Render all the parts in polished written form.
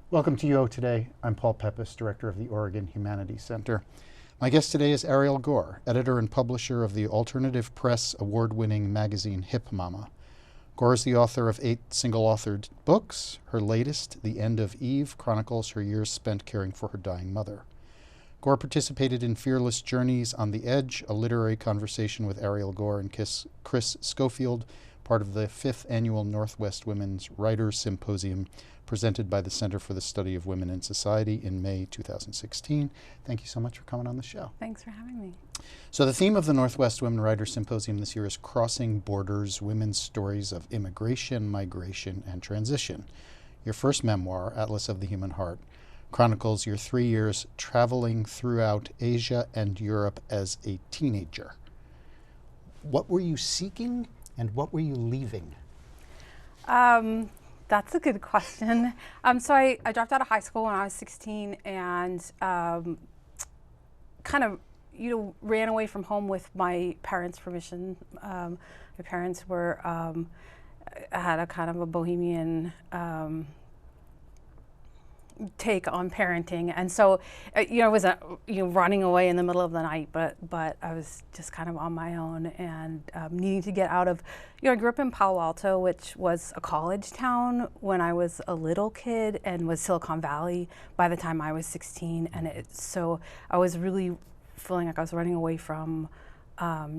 Welcome to UO Today. I'm Paul Pepis, Director of the Oregon Humanities Center. My guest today is Ariel Gore, editor and publisher of the alternative press award-winning magazine Hip Mama. Gore is the author of 8 single-authored books. Her latest, The End of Eve, chronicles her years spent caring for her dying mother. Gore participated in Fearless Journeys on the Edge, a literary conversation with Ariel Gore and Chris Scofield, part of the 5th Annual Northwest Women's Writers Symposium, presented by the Center for the Study of Women in Society in May 2016. Thank you so much for coming on the show. Thanks for having me. So the theme of the Northwest Women Writers Symposium this year is Crossing Borders, Women's Stories of Immigration, Migration, and Transition. Your first memoir, Atlas of the Human Heart, chronicles your 3 years traveling throughout Asia and Europe as a teenager. What were you seeking and what were you leaving? That's a good question. So I dropped out of high school when I was 16 and kind of, ran away from home with my parents' permission. My parents were, had a kind of a bohemian take on parenting, and so I was running away in the middle of the night, but I was just kind of on my own and needing to get out of. I grew up in Palo Alto, which was a college town when I was a little kid, and was Silicon Valley by the time I was 16, and so I was really feeling like I was running away from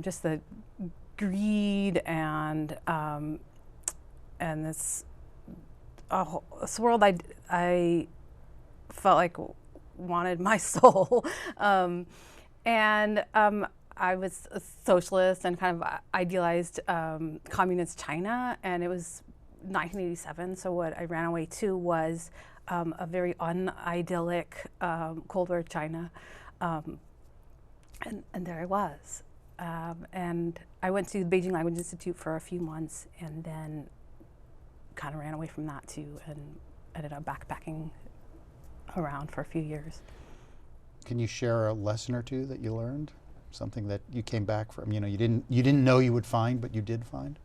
just the greed and this world I felt like wanted my soul. I was a socialist and kind of idealized communist China, and it was 1987, so what I ran away to was a very unidyllic Cold War China, and there I was. And I went to the Beijing Language Institute for a few months and then kind of ran away from that too and ended up backpacking around for a few years. Can you share a lesson or two that you learned? Something that you came back from, you didn't know you would find, but you did find?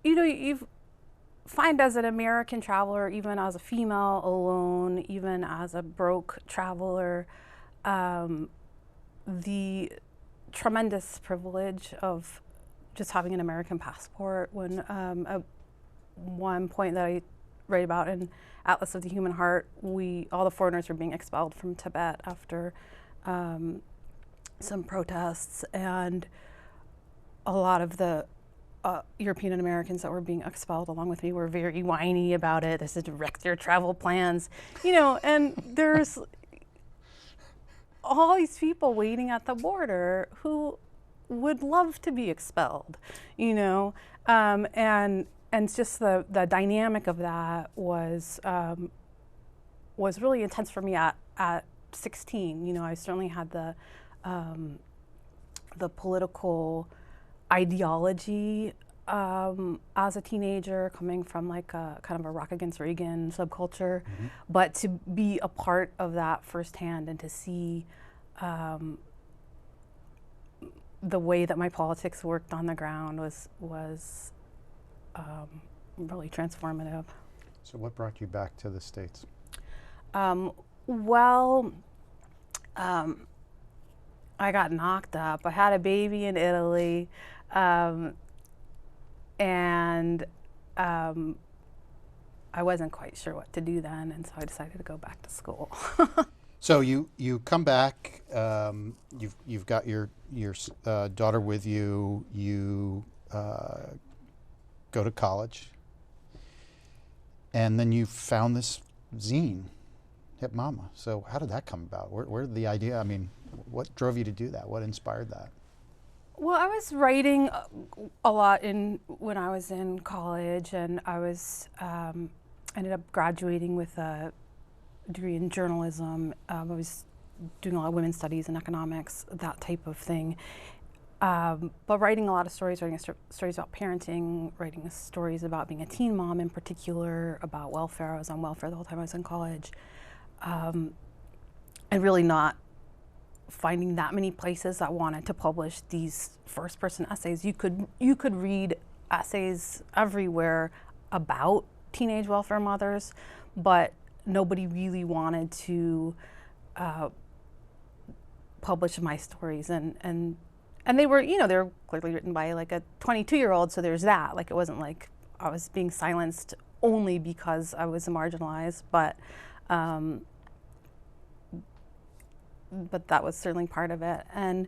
You find as an American traveler, even as a female alone, even as a broke traveler, the tremendous privilege of just having an American passport. When at one point that I write about in Atlas of the Human Heart, all the foreigners were being expelled from Tibet after some protests, and a lot of the European and Americans that were being expelled along with me were very whiny about it. This is direct your travel plans, and there's all these people waiting at the border who would love to be expelled, and just the dynamic of that was really intense for me at 16. I certainly had the political ideology as a teenager, coming from like a kind of a Rock Against Reagan subculture, but to be a part of that firsthand and to see the way that my politics worked on the ground was really transformative. So what brought you back to the States? I got knocked up. I had a baby in Italy, and I wasn't quite sure what to do then, and so I decided to go back to school. So you come back. You've got your daughter with you. You go to college, and then you found this zine, Hip Mama. So how did that come about? Where did the idea? I mean, what drove you to do that? What inspired that? Well, I was writing a lot when I was in college, and I was ended up graduating with a degree in journalism. I was doing a lot of women's studies and economics, that type of thing. But writing a lot of stories, writing stories about parenting, writing stories about being a teen mom in particular, about welfare. I was on welfare the whole time I was in college. And really not finding that many places that wanted to publish these first-person essays. You could read essays everywhere about teenage welfare mothers, but nobody really wanted to publish my stories, and they were, you know, they were clearly written by like a 22-year-old, so there's that. Like, it wasn't like I was being silenced only because I was marginalized, but that was certainly part of it. And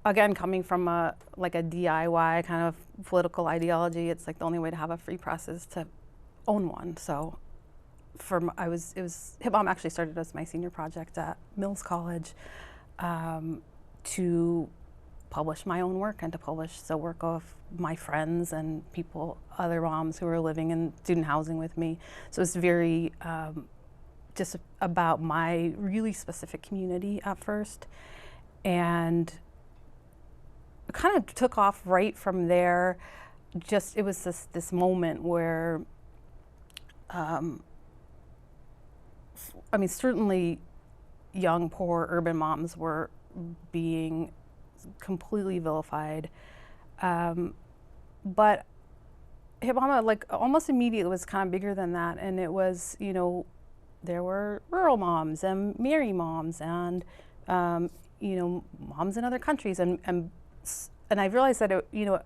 again, coming from a DIY kind of political ideology, it's like the only way to have a free press is to own one. So Hip Mom actually started as my senior project at Mills College, to publish my own work and to publish the work of my friends and other moms who were living in student housing with me. So it's very just about my really specific community at first, and it kind of took off right from there. It was this moment where, certainly young, poor urban moms were being completely vilified. But Hip Mama, like, almost immediately was kind of bigger than that. And it was, you know, there were rural moms and Mary moms and, you know, moms in other countries. And I realized that, you know,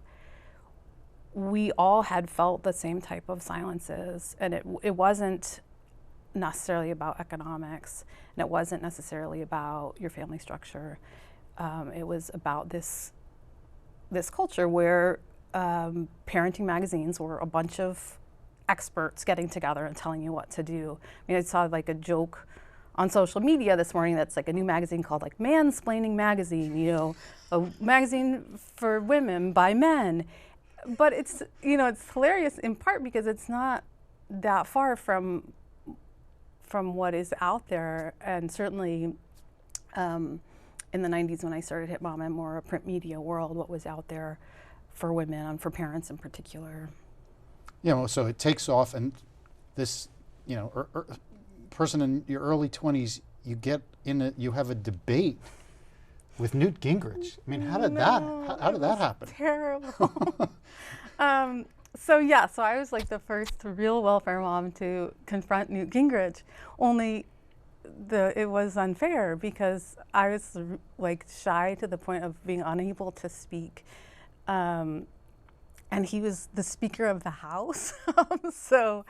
we all had felt the same type of silences. And it wasn't necessarily about economics, and it wasn't necessarily about your family structure. It was about this culture where parenting magazines were a bunch of experts getting together and telling you what to do. I mean, I saw like a joke on social media this morning that's like a new magazine called like Mansplaining Magazine, you know, a magazine for women by men. But it's, you know, it's hilarious in part because it's not that far from what is out there. And certainly in the 90s when I started Hip Mom and more a print media world, what was out there for women and for parents in particular. You know, so it takes off, and this, you know, person in your early 20s, you have a debate with Newt Gingrich. I mean, how did that happen? Terrible. So I was like the first real welfare mom to confront Newt Gingrich. Only it was unfair because I was like shy to the point of being unable to speak. And he was the Speaker of the House. So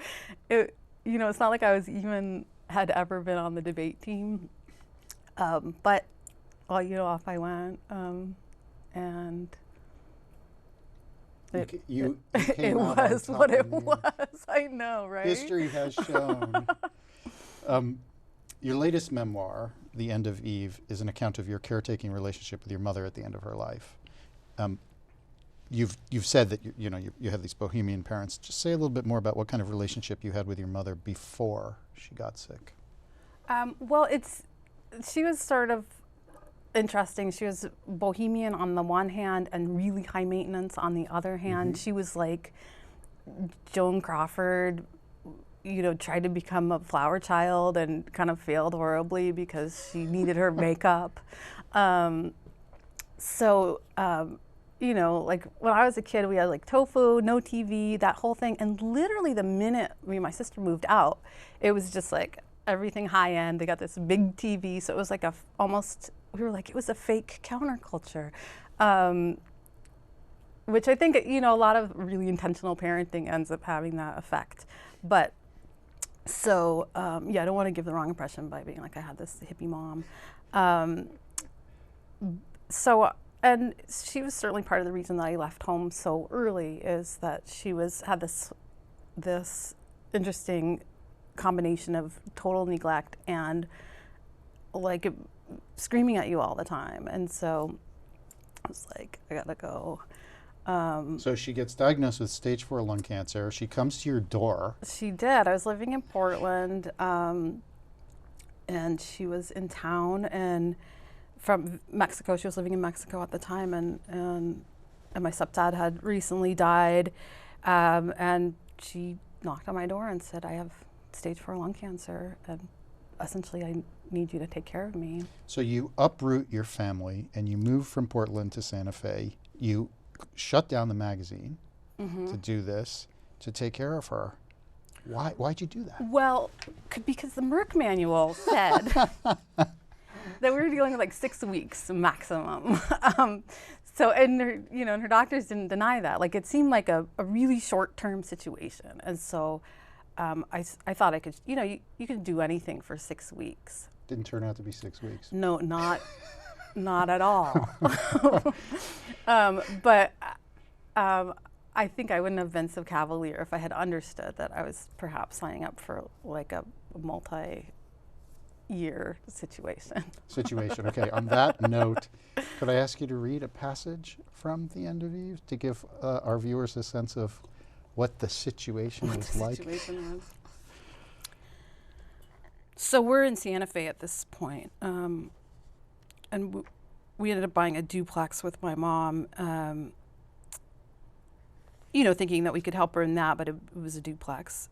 it's not like I had ever been on the debate team. But off I went. And you it came out was on top what it in the end. was. I know, right? History has shown. Your latest memoir, The End of Eve, is an account of your caretaking relationship with your mother at the end of her life. You've said that you have these bohemian parents. Just say a little bit more about what kind of relationship you had with your mother before she got sick. She was sort of interesting. She was bohemian on the one hand and really high maintenance on the other hand. Mm-hmm. She was like Joan Crawford, tried to become a flower child and kind of failed horribly because she needed her makeup. Like when I was a kid, we had like tofu, no TV, that whole thing. And literally the minute my sister moved out, it was just like everything high end. They got this big TV. So it was like it was a fake counterculture, which I think, a lot of really intentional parenting ends up having that effect. But so, I don't want to give the wrong impression by being like I had this hippie mom. And she was certainly part of the reason that I left home so early is that she had this interesting combination of total neglect and like screaming at you all the time. And so I was like, I gotta go. So she gets diagnosed with stage 4 lung cancer. She comes to your door. She did. I was living in Portland, and she was in town and from Mexico. She was living in Mexico at the time, and my stepdad had recently died, and she knocked on my door and said, I have stage 4 lung cancer, and essentially I need you to take care of me. So you uproot your family and you move from Portland to Santa Fe. You shut down the magazine. to do this, to take care of her. Why'd you do that? Well, because the Merck manual said that we were dealing with like 6 weeks maximum. So, and her, and her doctors didn't deny that. Like, it seemed like a really short-term situation. And so I thought I could, you could do anything for 6 weeks. Didn't turn out to be 6 weeks. No, not at all. But I think I wouldn't have been so cavalier if I had understood that I was perhaps signing up for like a multi-year situation. Okay, on that note, could I ask you to read a passage from the end of Eve to give our viewers a sense of what the situation was like? So we're in Santa Fe at this point, and we ended up buying a duplex with my mom, thinking that we could help her in that, but it was a duplex.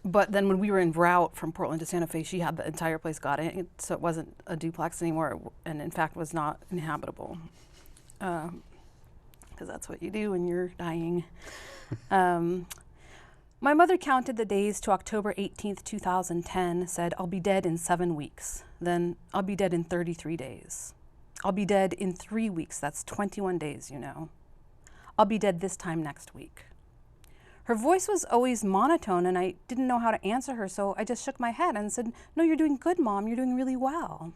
But then when we were en route from Portland to Santa Fe, she had the entire place got in, so it wasn't a duplex anymore, and in fact was not inhabitable. Because that's what you do when you're dying. My mother counted the days to October 18th, 2010, said, "I'll be dead in 7 weeks. Then I'll be dead in 33 days. I'll be dead in 3 weeks. That's 21 days, I'll be dead this time next week." Her voice was always monotone, and I didn't know how to answer her, so I just shook my head and said, "No, you're doing good, Mom. You're doing really well."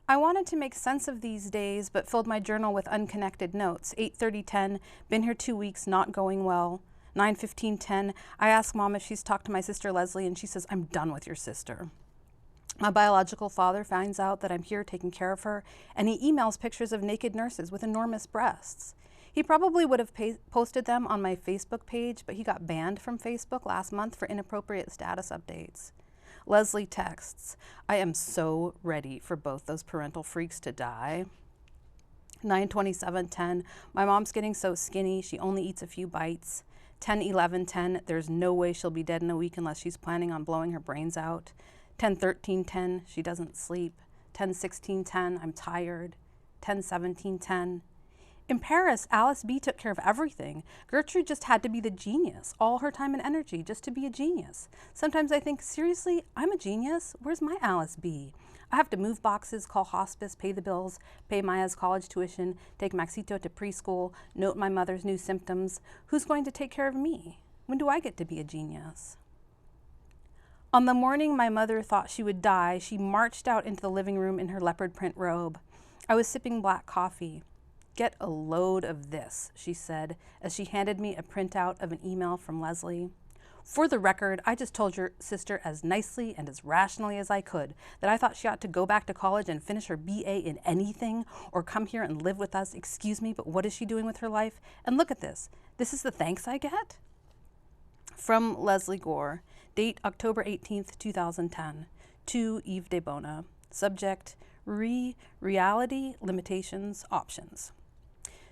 I wanted to make sense of these days, but filled my journal with unconnected notes. 8:30:10, been here 2 weeks, not going well. 9:15:10, I asked Mom if she's talked to my sister Leslie, and she says, "I'm done with your sister." My biological father finds out that I'm here taking care of her, and he emails pictures of naked nurses with enormous breasts. He probably would have posted them on my Facebook page, but he got banned from Facebook last month for inappropriate status updates. Leslie texts, "I am so ready for both those parental freaks to die." 9:27:10, my mom's getting so skinny, she only eats a few bites. 10:11:10, there's no way she'll be dead in a week unless she's planning on blowing her brains out. 10:13:10, she doesn't sleep. 10:16:10, I'm tired. 10:17:10. In Paris, Alice B took care of everything. Gertrude just had to be the genius, all her time and energy just to be a genius. Sometimes I think, seriously, I'm a genius? Where's my Alice B? I have to move boxes, call hospice, pay the bills, pay Maya's college tuition, take Maxito to preschool, note my mother's new symptoms. Who's going to take care of me? When do I get to be a genius? On the morning my mother thought she would die, she marched out into the living room in her leopard print robe. I was sipping black coffee. "Get a load of this," she said, as she handed me a printout of an email from Leslie. "For the record, I just told your sister as nicely and as rationally as I could that I thought she ought to go back to college and finish her BA in anything or come here and live with us. Excuse me, but what is she doing with her life? And look at this. This is the thanks I get?" From Leslie Gore, date October 18th, 2010, to Eve de Bona. Subject, reality, limitations, options.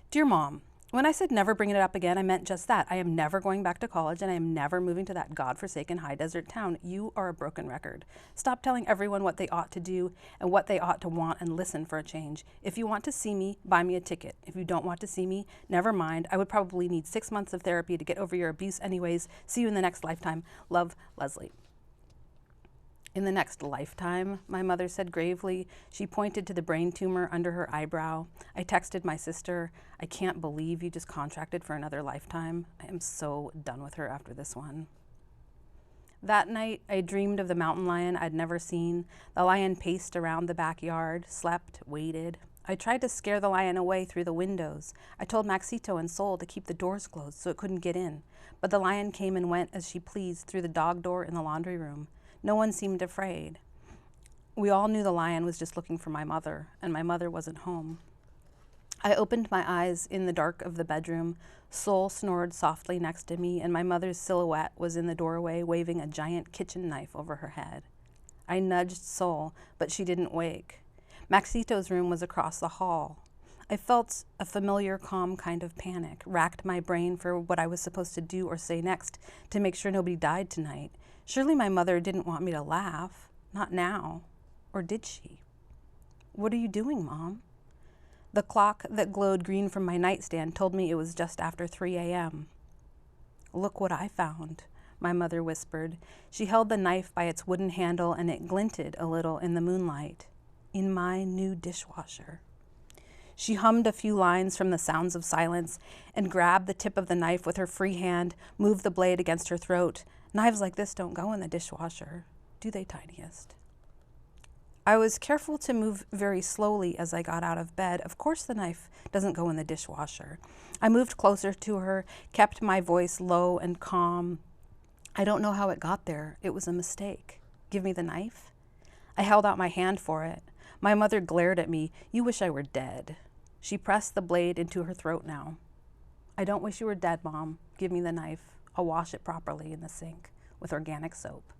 Dear Mom, when I said never bring it up again, I meant just that. I am never going back to college, and I am never moving to that godforsaken high desert town. You are a broken record. Stop telling everyone what they ought to do and what they ought to want, and listen for a change. If you want to see me, buy me a ticket. If you don't want to see me, never mind. I would probably need 6 months of therapy to get over your abuse anyways. See you in the next lifetime. Love, Leslie. In the next lifetime, my mother said gravely. She pointed to the brain tumor under her eyebrow. I texted my sister, "I can't believe you just contracted for another lifetime. I am so done with her after this one." That night, I dreamed of the mountain lion I'd never seen. The lion paced around the backyard, slept, waited. I tried to scare the lion away through the windows. I told Maxito and Sol to keep the doors closed so it couldn't get in. But the lion came and went as she pleased through the dog door in the laundry room. No one seemed afraid. We all knew the lion was just looking for my mother, and my mother wasn't home. I opened my eyes in the dark of the bedroom. Sol snored softly next to me, and my mother's silhouette was in the doorway, waving a giant kitchen knife over her head. I nudged Sol, but she didn't wake. Maxito's room was across the hall. I felt a familiar, calm kind of panic, racked my brain for what I was supposed to do or say next to make sure nobody died tonight. Surely my mother didn't want me to laugh. Not now. Or did she? "What are you doing, Mom?" The clock that glowed green from my nightstand told me it was just after 3 a.m. "Look what I found," my mother whispered. She held the knife by its wooden handle and it glinted a little in the moonlight. "In my new dishwasher." She hummed a few lines from the sounds of silence and grabbed the tip of the knife with her free hand, moved the blade against her throat. Knives like this don't go in the dishwasher, do they, tiniest? I was careful to move very slowly as I got out of bed. Of course the knife doesn't go in the dishwasher. I moved closer to her, kept my voice low and calm. "I don't know how it got there. It was a mistake. Give me the knife?" I held out my hand for it. My mother glared at me. "You wish I were dead." She pressed the blade into her throat now. "I don't wish you were dead, Mom. Give me the knife. I'll wash it properly in the sink with organic soap."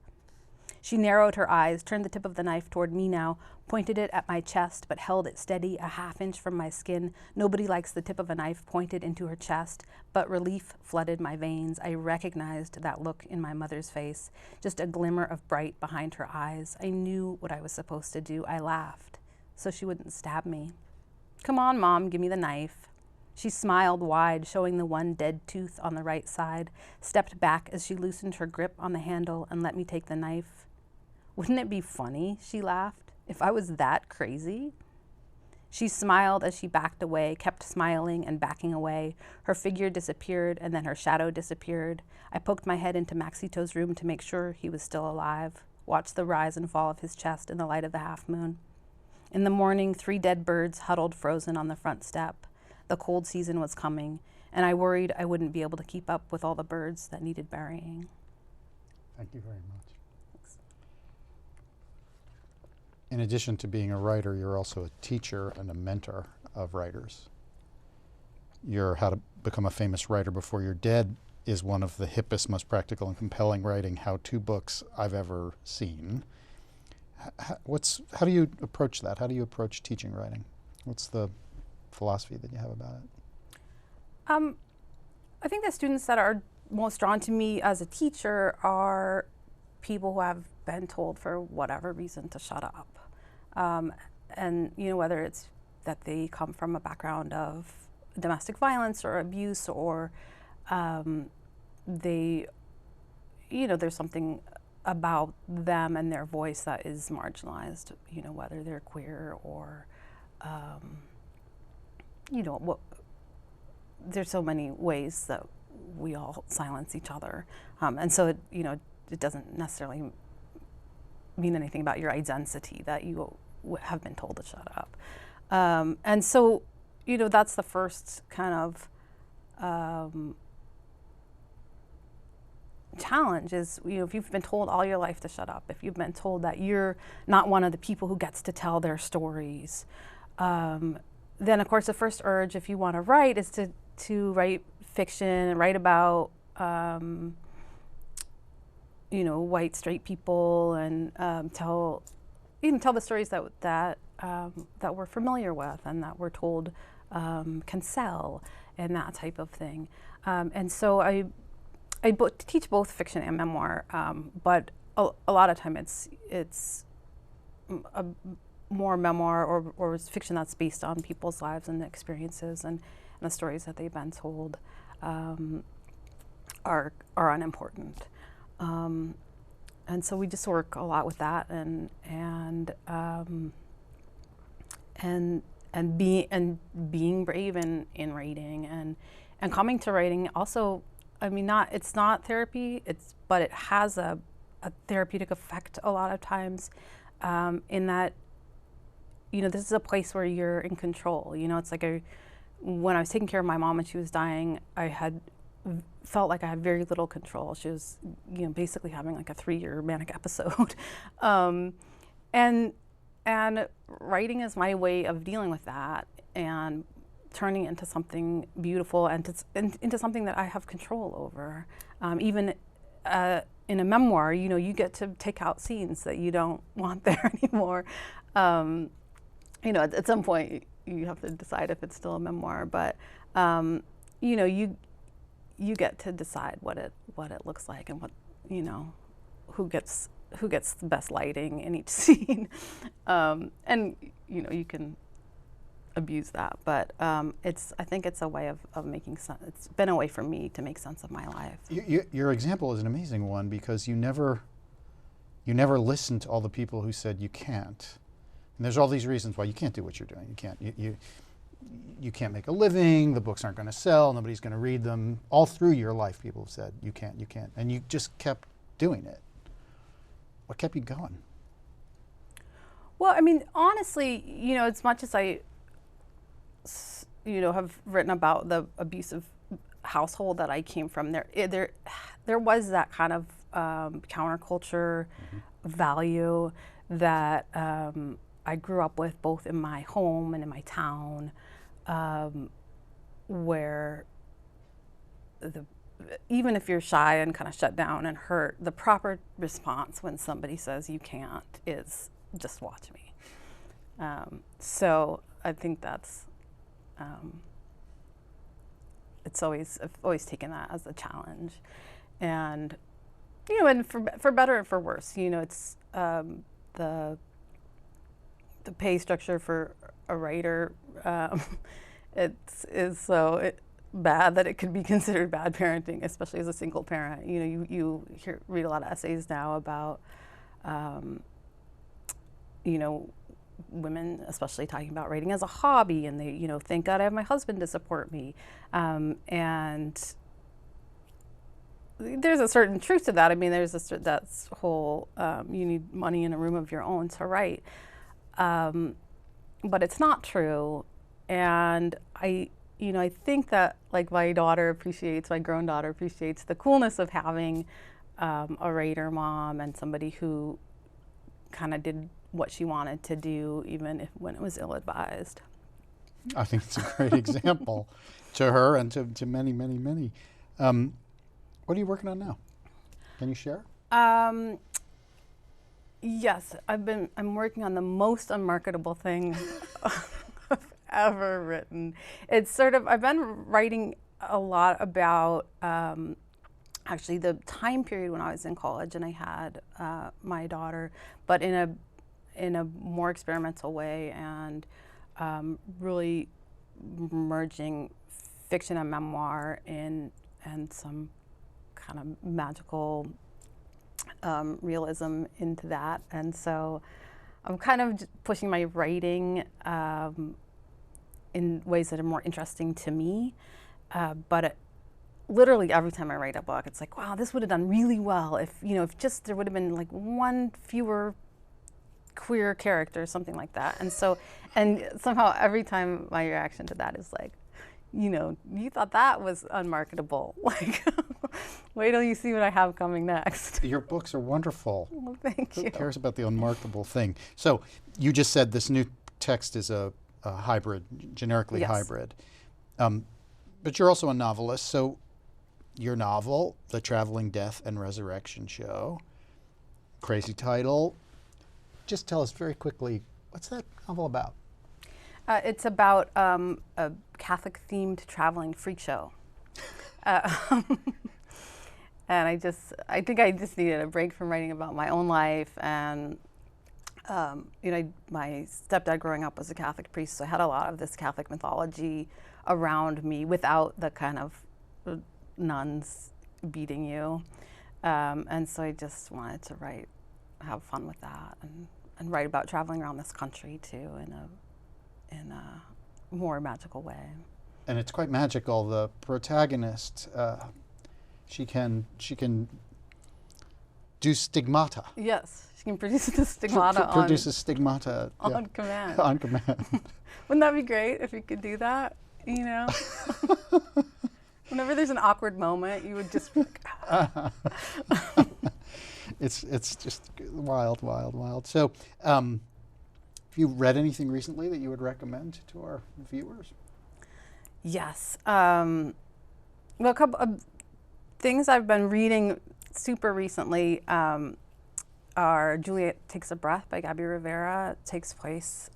She narrowed her eyes, turned the tip of the knife toward me now, pointed it at my chest, but held it steady a half-inch from my skin. Nobody likes the tip of a knife pointed into her chest, but relief flooded my veins. I recognized that look in my mother's face, just a glimmer of bright behind her eyes. I knew what I was supposed to do. I laughed, so she wouldn't stab me. "Come on, Mom, give me the knife." She smiled wide, showing the one dead tooth on the right side, stepped back as she loosened her grip on the handle and let me take the knife. "Wouldn't it be funny," she laughed, "if I was that crazy?" She smiled as she backed away, kept smiling and backing away. Her figure disappeared and then her shadow disappeared. I poked my head into Maxito's room to make sure he was still alive, watched the rise and fall of his chest in the light of the half moon. In the morning, 3 dead birds huddled frozen on the front step. The cold season was coming, and I worried I wouldn't be able to keep up with all the birds that needed burying. Thank you very much. Thanks. In addition to being a writer, you're also a teacher and a mentor of writers. Your How to Become a Famous Writer Before You're Dead is one of the hippest, most practical and compelling writing how-to books I've ever seen. How do you approach that? How do you approach teaching writing? What's the philosophy that you have about it? I think the students that are most drawn to me as a teacher are people who have been told for whatever reason to shut up. And whether it's that they come from a background of domestic violence or abuse, or there's something about them and their voice that is marginalized, whether they're queer or, there's so many ways that we all silence each other. And so, it doesn't necessarily mean anything about your identity that you have been told to shut up. And so, that's the first kind of challenge is, if you've been told all your life to shut up, if you've been told that you're not one of the people who gets to tell their stories, then of course the first urge, if you want to write, is to write fiction and write about white straight people and tell the stories that we're familiar with and that we're told can sell and that type of thing. And so I teach both fiction and memoir, but a lot of time it's a more memoir or fiction that's based on people's lives and experiences, and the stories that they've been told are unimportant. And so we just work a lot with that and being brave in writing and coming to writing also. I mean, it's not therapy, but it has a therapeutic effect a lot of times, in that, this is a place where you're in control. It's like when I was taking care of my mom when she was dying, I felt like I had very little control. She was, basically having like a 3-year manic episode. And writing is my way of dealing with that and turning it into something beautiful and into something that I have control over. Even in a memoir, you get to take out scenes that you don't want there anymore. At some point you have to decide if it's still a memoir, but you get to decide what it looks like and what, who gets the best lighting in each scene. And you can abuse that, but I think it's a way of making sense. It's been a way for me to make sense of my life. Your example is an amazing one because you never listened to all the people who said you can't. And there's all these reasons why you can't do what you're doing. You can't. You can't make a living. The books aren't going to sell. Nobody's going to read them. All through your life, people have said you can't. You can't, and you just kept doing it. What kept you going? Well, I mean, honestly, as much as I, have written about the abusive household that I came from, there was that kind of counterculture value that I grew up with, both in my home and in my town, where even if you're shy and kind of shut down and hurt, the proper response when somebody says you can't is just watch me. So I think that's, I've always taken that as a challenge. And, and for better and for worse, it's the pay structure for a writer, is so bad that it could be considered bad parenting, especially as a single parent. You read a lot of essays now about, women especially talking about writing as a hobby, and they, thank God I have my husband to support me. And there's a certain truth to that. I mean, there's that's whole, you need money in a room of your own to write. But it's not true. And I think that, like, my grown daughter appreciates the coolness of having a writer mom and somebody who kind of did what she wanted to do, even when it was ill-advised. I think it's a great example to her and to many, many, many. What are you working on now? Can you share? Yes, I'm working on the most unmarketable thing I've ever written. It's I've been writing a lot about actually the time period when I was in college and I had my daughter, but in a more experimental way, and really merging fiction and memoir and some kind of magical realism into that. And so I'm kind of pushing my writing in ways that are more interesting to me. But literally every time I write a book, it's like, wow, this would have done really well if just there would have been like one fewer queer character or something like that. And somehow every time my reaction to that is like, you thought that was unmarketable. Like, wait till you see what I have coming next. Your books are wonderful. Well, thank you. Who cares about the unmarketable thing? So you just said this new text is a hybrid, generically Yes. hybrid. But you're also a novelist. So your novel, The Traveling Death and Resurrection Show, crazy title. Just tell us very quickly, what's that novel about? It's about a Catholic-themed traveling freak show. And I think I just needed a break from writing about my own life. And, my stepdad growing up was a Catholic priest, so I had a lot of this Catholic mythology around me without the kind of nuns beating you. And so I just wanted to have fun with that and write about traveling around this country too in a more magical way. And it's quite magical. The protagonist, she can do stigmata. Yes, she can produce the stigmata produces stigmata on command. On command. Wouldn't that be great if you could do that? Whenever there's an awkward moment, you would just be like, ah. It's just wild, wild, wild. So, have you read anything recently that you would recommend to our viewers? Yes. Well, a couple of things I've been reading super recently are Juliet Takes a Breath by Gabby Rivera. It takes place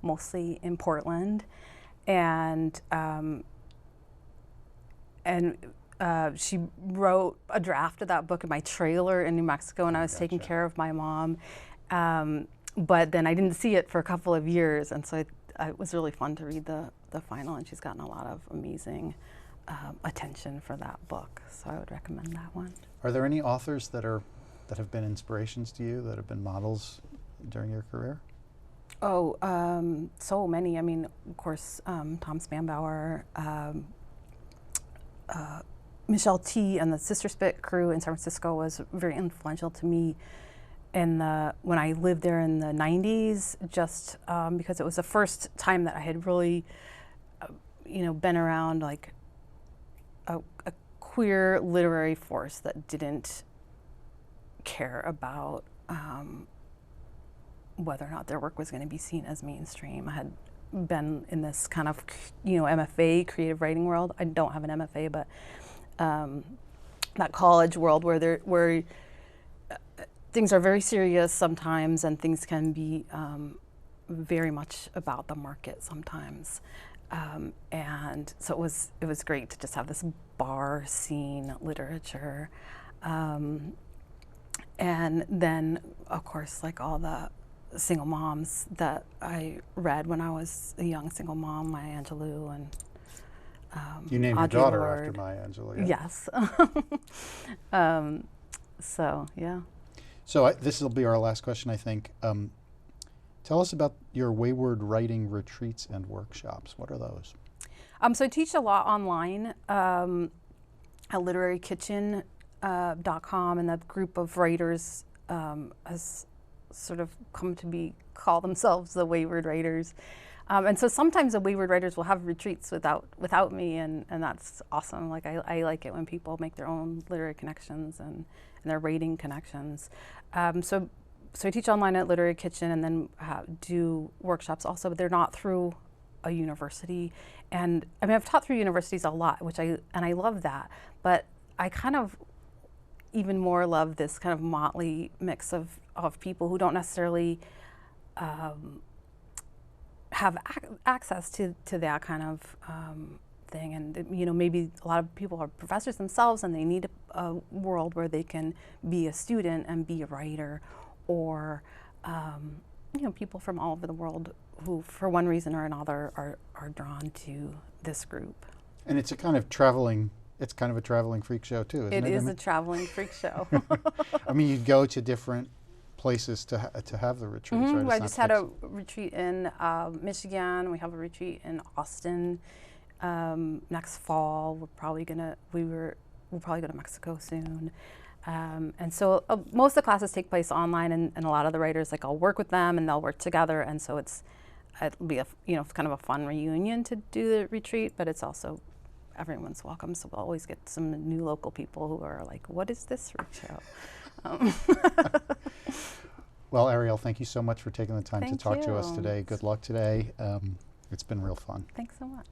mostly in Portland. And she wrote a draft of that book in my trailer in New Mexico when I was taking care of my mom. But then I didn't see it for a couple of years, and so it was really fun to read the final, and she's gotten a lot of amazing attention for that book. So I would recommend that one. Are there any authors that have been inspirations to you, that have been models during your career? Oh, so many. I mean, of course, Tom Spanbauer, Michelle T. and the Sister Spit crew in San Francisco was very influential to me when I lived there in the 90s, just because it was the first time that I had really, been around like a queer literary force that didn't care about whether or not their work was going to be seen as mainstream. I had been in this kind of, MFA, creative writing world. I don't have an MFA, but that college world where things are very serious sometimes, and things can be very much about the market sometimes. And so it was great to just have this bar scene literature. And then, of course, like all the single moms that I read when I was a young single mom, Maya Angelou and you named Audre your daughter Lorde. after Maya Angelou. Yeah? Yes. So, yeah. So this will be our last question, I think. Tell us about your Wayward Writing retreats and workshops. What are those? So I teach a lot online at literarykitchen.com, and that group of writers has sort of come to call themselves the Wayward Writers. And so sometimes the Wayward Writers will have retreats without me, and that's awesome. Like I like it when people make their own literary connections and their writing connections. So I teach online at Literary Kitchen, and then do workshops also, but they're not through a university. And I mean, I've taught through universities a lot, I love that, but I kind of even more love this kind of motley mix of people who don't necessarily have access to that kind of thing. And maybe a lot of people are professors themselves, and they need a world where they can be a student and be a writer, or people from all over the world who, for one reason or another, are drawn to this group. And it's a kind of traveling freak show too, isn't it? It is a traveling freak show. I mean, you go to different places to have the retreats, right? I just had a retreat in Michigan. We have a retreat in Austin next fall. We'll probably go to Mexico soon. And so most of the classes take place online, and a lot of the writers, like, I'll work with them and they'll work together, and so it'll be kind of a fun reunion to do the retreat, but it's also everyone's welcome. So we'll always get some new local people who are like, what is this freak show? Well, Ariel, thank you so much for taking the time to talk to us you. today. Good luck today. It's been real fun. Thanks so much.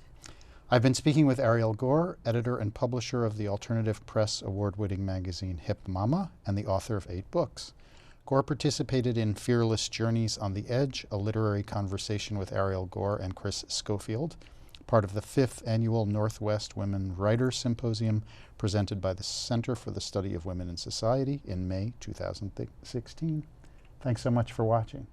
I've been speaking with Ariel Gore, editor and publisher of the alternative press award-winning magazine Hip Mama, and the author of 8 books. Gore participated in Fearless Journeys on the Edge, a literary conversation with Ariel Gore and Chris Scofield, part of the 5th annual Northwest Women Writers Symposium presented by the Center for the Study of Women in Society in May 2016. Thanks so much for watching.